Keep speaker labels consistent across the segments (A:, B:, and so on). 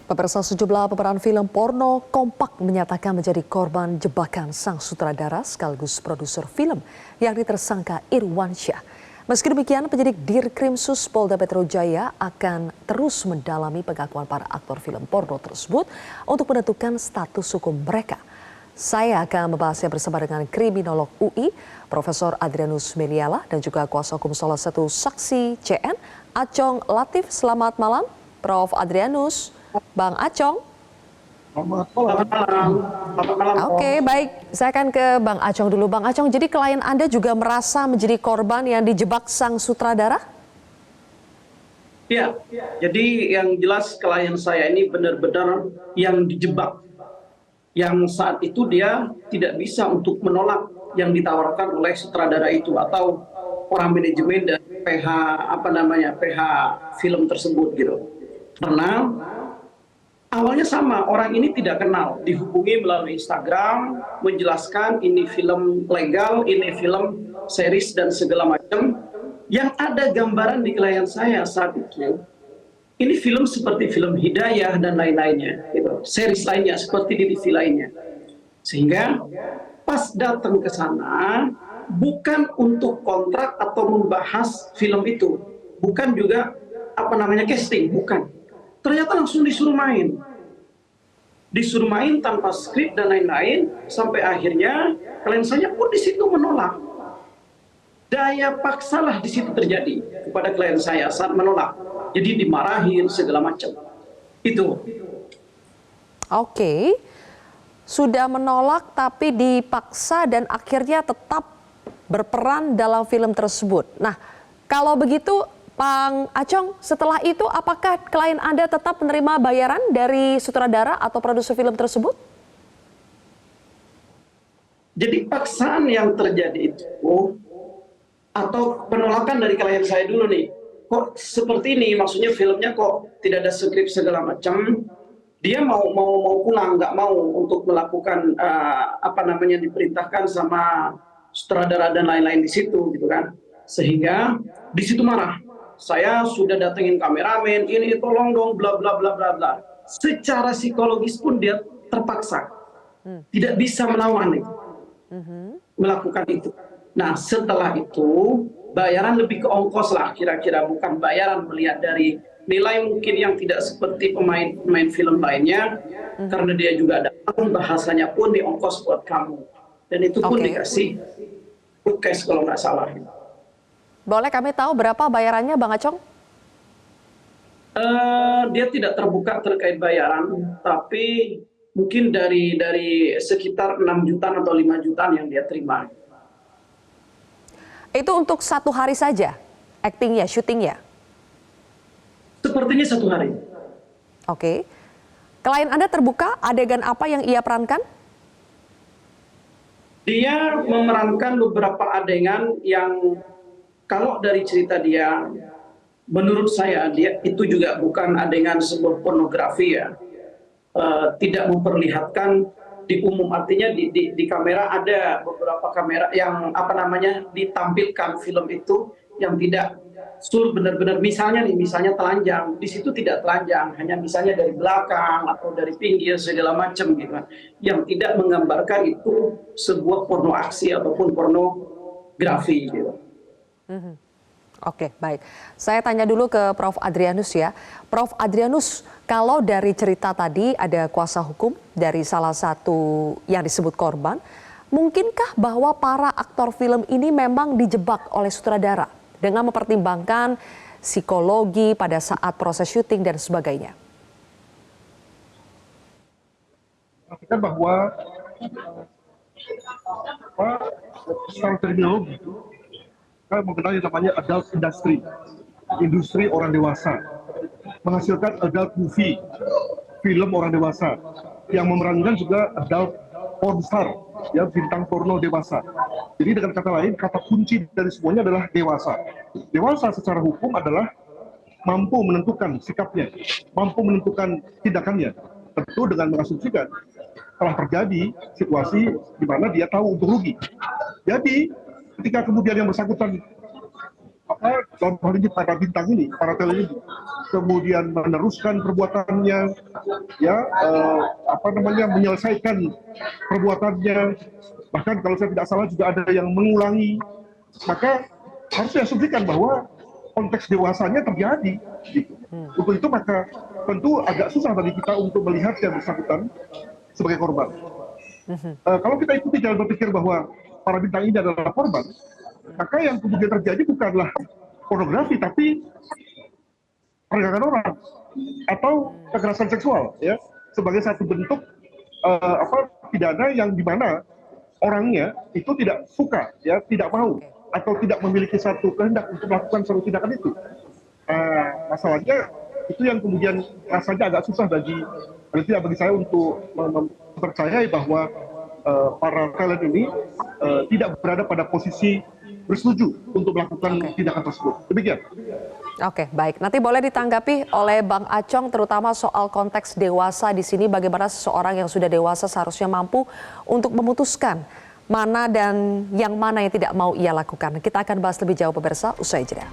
A: Pemirsa, sejumlah pemeran film porno kompak menyatakan menjadi korban jebakan sang sutradara sekaligus produser film yakni tersangka Irwansyah. Meski demikian, penyidik Dirkrimsus Polda Metro Jaya akan terus mendalami pengakuan para aktor film porno tersebut untuk menentukan status hukum mereka. Saya akan membahasnya bersama dengan kriminolog UI, Profesor Adrianus Meliala, dan juga kuasa hukum salah satu saksi CN, Acong Latif. Selamat malam, Prof. Adrianus. Bang Acong.
B: Selamat malam.
A: Oke, baik. Saya akan ke Bang Acong dulu. Bang Acong, jadi klien Anda juga merasa menjadi korban yang dijebak sang sutradara?
B: Ya, jadi yang jelas klien saya ini benar-benar yang dijebak. Yang saat itu dia tidak bisa untuk menolak yang ditawarkan oleh sutradara itu atau orang manajemen dan PH film tersebut gitu. Karena awalnya sama, orang ini tidak kenal, dihubungi melalui Instagram, menjelaskan ini film legal, ini film series dan segala macam. Yang ada gambaran di klien saya saat itu, ini film seperti film Hidayah dan lain-lainnya, gitu. Series lainnya seperti di TV lainnya. Sehingga pas datang ke sana, bukan untuk kontrak atau membahas film itu, bukan juga casting, bukan. Ternyata langsung disuruh main tanpa skrip dan lain-lain, sampai akhirnya klien saya pun di situ menolak. Daya paksalah di situ terjadi kepada klien saya saat menolak, jadi dimarahin segala macam. Itu.
A: Oke, sudah menolak tapi dipaksa dan akhirnya tetap berperan dalam film tersebut. Nah, kalau begitu Bang Acong, setelah itu apakah klien Anda tetap menerima bayaran dari sutradara atau produser film tersebut?
B: Jadi paksaan yang terjadi itu, atau penolakan dari klien saya dulu nih, kok seperti ini, maksudnya filmnya kok tidak ada skrip segala macam, dia mau pulang, nggak mau untuk melakukan diperintahkan sama sutradara dan lain-lain di situ, gitu kan, sehingga di situ marah. Saya sudah datengin kameramen, ini tolong dong, bla bla bla bla bla. Secara psikologis pun dia terpaksa, tidak bisa melawan itu, melakukan itu. Nah, setelah itu bayaran lebih ke ongkos lah, kira-kira, bukan bayaran melihat dari nilai mungkin yang tidak seperti pemain film lainnya, karena dia juga datang, bahasanya pun di ongkos buat kamu, dan itu pun dikasih cash kalau nggak salah.
A: Boleh kami tahu berapa bayarannya, Bang Acong?
B: Dia tidak terbuka terkait bayaran, tapi mungkin dari sekitar 6 jutaan atau 5 jutaan yang dia terima.
A: Itu untuk satu hari saja, actingnya, syutingnya?
B: Sepertinya satu hari.
A: Oke. Klien Anda terbuka adegan apa yang ia perankan?
B: Dia memerankan beberapa adegan yang kalau dari cerita dia, menurut saya dia itu juga bukan adegan sebuah pornografi ya. Tidak memperlihatkan di umum, artinya di kamera ada beberapa kamera yang ditampilkan film itu yang tidak benar-benar, misalnya telanjang, di situ tidak telanjang, hanya misalnya dari belakang atau dari pinggir segala macam gitu kan, yang tidak menggambarkan itu sebuah porno aksi ataupun pornografi gitu.
A: Oke, baik. Saya tanya dulu ke Prof. Adrianus ya. Prof. Adrianus, kalau dari cerita tadi ada kuasa hukum dari salah satu yang disebut korban, mungkinkah bahwa para aktor film ini memang dijebak oleh sutradara dengan mempertimbangkan psikologi pada saat proses syuting dan sebagainya?
C: Kita bahwa secara terminologi kita mengenal namanya adult industri orang dewasa, menghasilkan adult movie, film orang dewasa, yang memerankan juga adult porn star, ya, bintang porno dewasa. Jadi dengan kata lain, kata kunci dari semuanya adalah dewasa. Dewasa secara hukum adalah mampu menentukan sikapnya, mampu menentukan tindakannya, tentu dengan mengasumsikan telah terjadi situasi di mana dia tahu untuk rugi. Jadi ketika kemudian yang bersangkutan dalam hal ini para bintang ini, para talent ini, kemudian meneruskan perbuatannya, ya menyelesaikan perbuatannya, bahkan kalau saya tidak salah juga ada yang mengulangi, maka harus diasumsikan bahwa konteks dewasanya terjadi. Gitu. Untuk itu maka tentu agak susah bagi kita untuk melihat yang bersangkutan sebagai korban. Kalau kita ikuti jalan berpikir bahwa para bintang ini adalah korban, maka yang kemudian terjadi bukanlah pornografi, tapi perdagangan orang atau kekerasan seksual, ya, sebagai satu bentuk pidana yang dimana orangnya itu tidak suka, ya, tidak mau atau tidak memiliki satu kehendak untuk melakukan suatu tindakan itu. Masalahnya itu yang kemudian rasanya agak susah bagi saya untuk mempercayai bahwa para talent ini tidak berada pada posisi bersetuju untuk melakukan tindakan tersebut. Demikian.
A: Oke, baik. Nanti boleh ditanggapi oleh Bang Acong, terutama soal konteks dewasa di sini, bagaimana seseorang yang sudah dewasa seharusnya mampu untuk memutuskan mana dan yang mana yang tidak mau ia lakukan. Kita akan bahas lebih jauh pemirsa, usai jeda.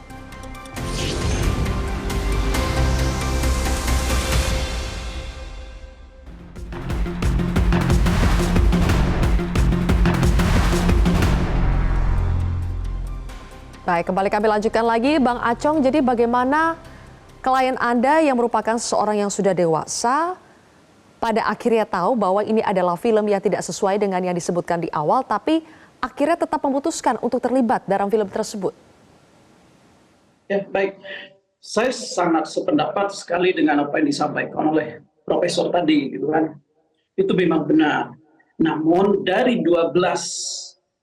A: Baik, kembali kami lanjutkan lagi. Bang Acong, jadi bagaimana klien Anda yang merupakan seorang yang sudah dewasa pada akhirnya tahu bahwa ini adalah film yang tidak sesuai dengan yang disebutkan di awal, tapi akhirnya tetap memutuskan untuk terlibat dalam film tersebut?
B: Ya, baik. Saya sangat sependapat sekali dengan apa yang disampaikan oleh Profesor tadi, gitu kan. Itu memang benar. Namun dari 12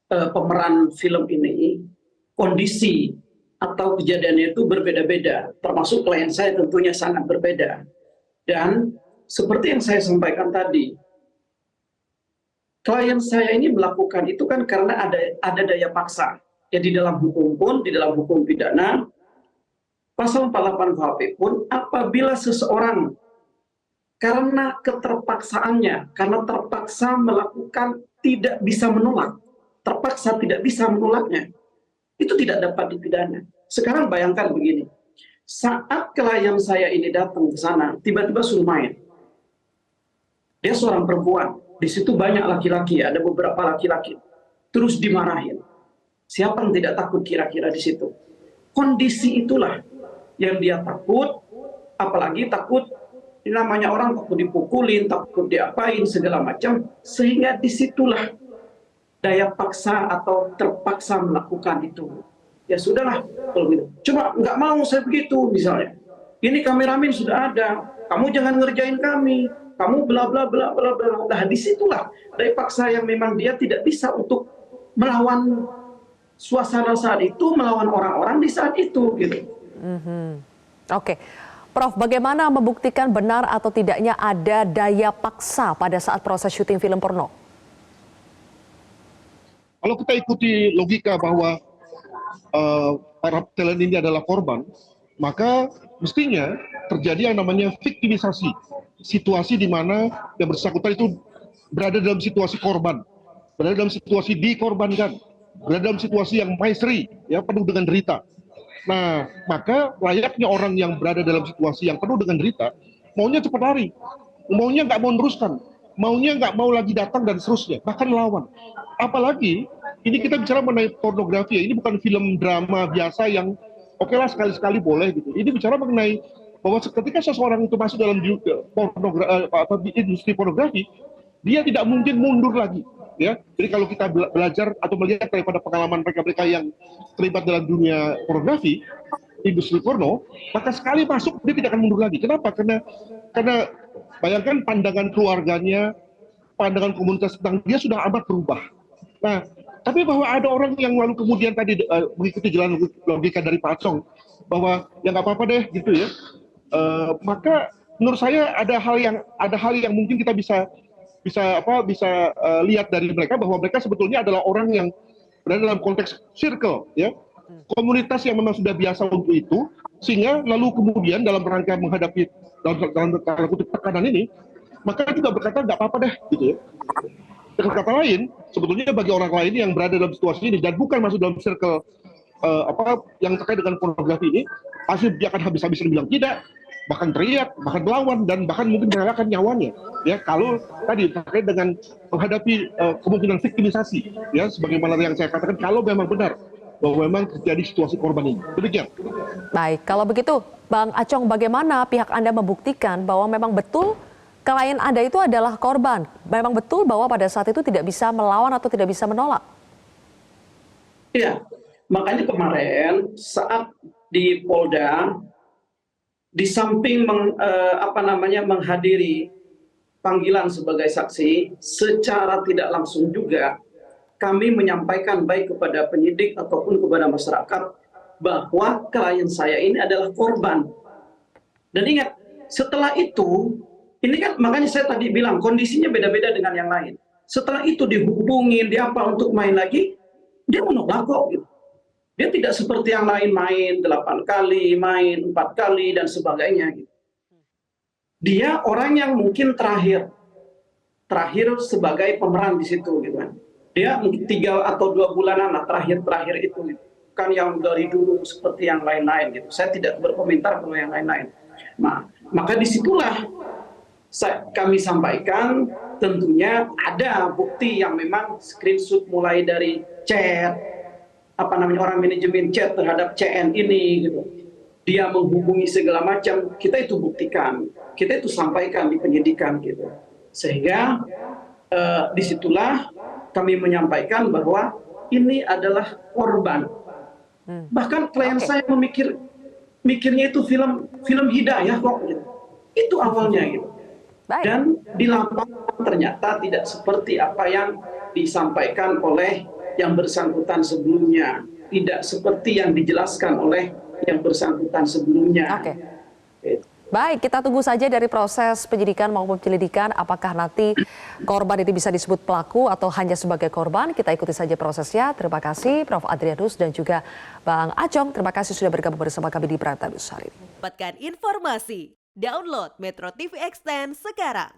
B: pemeran film ini, kondisi atau kejadiannya itu berbeda-beda, termasuk klien saya tentunya sangat berbeda. Dan seperti yang saya sampaikan tadi, klien saya ini melakukan itu kan karena ada daya paksa. Ya, di dalam hukum pun, di dalam hukum pidana, pasal 48 KUHP pun, apabila seseorang karena keterpaksaannya, karena terpaksa melakukan, tidak bisa menolak, terpaksa tidak bisa menolaknya, itu tidak dapat dipidana. Sekarang bayangkan begini, saat klien saya ini datang ke sana, tiba-tiba suruh main. Dia seorang perempuan, di situ banyak laki-laki, ada beberapa laki-laki, terus dimarahin. Siapa yang tidak takut kira-kira di situ? Kondisi itulah yang dia takut, apalagi takut, namanya orang takut dipukulin, takut diapain, segala macam, sehingga disitulah daya paksa atau terpaksa melakukan itu. Ya sudahlah kalau gitu. Cuma nggak mau saya begitu misalnya. Ini kameramen sudah ada, kamu jangan ngerjain kami, kamu bla bla bla bla bla. Nah disitulah daya paksa yang memang dia tidak bisa untuk melawan suasana saat itu, melawan orang-orang di saat itu gitu.
A: Oke. Prof, bagaimana membuktikan benar atau tidaknya ada daya paksa pada saat proses syuting film porno?
C: Kalau kita ikuti logika bahwa para talent ini adalah korban, maka mestinya terjadi yang namanya viktimisasi. Situasi di mana yang bersangkutan itu berada dalam situasi korban, berada dalam situasi dikorbankan, berada dalam situasi yang maestri, ya, penuh dengan derita. Nah, maka layaknya orang yang berada dalam situasi yang penuh dengan derita, maunya cepat lari, maunya nggak mau meneruskan, maunya nggak mau lagi datang dan seterusnya, bahkan lawan. Apalagi ini kita bicara mengenai pornografi, ini bukan film drama biasa yang oke lah sekali-sekali boleh gitu. Ini bicara mengenai bahwa ketika seseorang itu masuk dalam industri pornografi, dia tidak mungkin mundur lagi. Ya, jadi kalau kita belajar atau melihat daripada pengalaman mereka-mereka yang terlibat dalam dunia pornografi, industri porno, maka sekali masuk dia tidak akan mundur lagi. Kenapa? Karena bayangkan pandangan keluarganya, pandangan komunitas tentang dia sudah amat berubah. Nah, tapi bahwa ada orang yang lalu kemudian tadi mengikuti jalan logika dari Pak Acong bahwa ya nggak apa-apa deh gitu ya, maka menurut saya ada hal yang mungkin kita bisa lihat dari mereka, bahwa mereka sebetulnya adalah orang yang berada dalam konteks circle, ya, komunitas yang memang sudah biasa untuk itu, sehingga lalu kemudian dalam rangka menghadapi dalam kutip tekanan ini, maka juga berkata nggak apa-apa deh gitu ya. Dengan kata lain, sebetulnya bagi orang lain yang berada dalam situasi ini dan bukan masuk dalam circle yang terkait dengan pornografi ini, pasti dia akan habis-habisan bilang tidak, bahkan teriak, bahkan melawan, dan bahkan mungkin merelakan nyawanya. Ya, kalau tadi terkait dengan menghadapi kemungkinan viktimisasi, ya, sebagaimana yang saya katakan, kalau memang benar bahwa memang terjadi situasi korban ini. Demikian.
A: Baik, kalau begitu Bang Acong, bagaimana pihak Anda membuktikan bahwa memang betul klien Anda itu adalah korban? Memang betul bahwa pada saat itu tidak bisa melawan atau tidak bisa menolak?
B: Iya, makanya kemarin saat di Polda, di samping menghadiri panggilan sebagai saksi, secara tidak langsung juga kami menyampaikan baik kepada penyidik ataupun kepada masyarakat bahwa klien saya ini adalah korban. Dan ingat, setelah itu, ini kan makanya saya tadi bilang kondisinya beda-beda dengan yang lain. Setelah itu dihubungin, dia apa untuk main lagi, dia menolak kok. Gitu. Dia tidak seperti yang lain main 8 kali, main 4 kali, dan sebagainya. Gitu. Dia orang yang mungkin terakhir sebagai pemeran di situ. Gitu kan. Dia mungkin 3 atau 2 bulanan lah terakhir itu gitu. Kan yang dari dulu seperti yang lain-lain gitu. Saya tidak berkomentar kalau yang lain-lain. Nah, maka disitulah kami sampaikan tentunya ada bukti yang memang screenshot mulai dari chat orang manajemen chat terhadap CN ini gitu. Dia menghubungi segala macam, kita itu buktikan, kita itu sampaikan di penyidikan gitu. Sehingga disitulah kami menyampaikan bahwa ini adalah korban. Bahkan klien saya mikirnya itu film hidayah kok gitu. Itu awalnya gitu.
A: Baik.
B: Dan di lapangan ternyata tidak seperti apa yang disampaikan oleh yang bersangkutan sebelumnya, tidak seperti yang dijelaskan oleh yang bersangkutan sebelumnya.
A: Oke. Baik, kita tunggu saja dari proses penyidikan maupun penyelidikan apakah nanti korban ini bisa disebut pelaku atau hanya sebagai korban. Kita ikuti saja prosesnya. Terima kasih Prof. Adrianus dan juga Bang Acong. Terima kasih sudah bergabung bersama kami di Prime Time News hari ini.
D: Dapatkan informasi, download Metro TV Extend sekarang.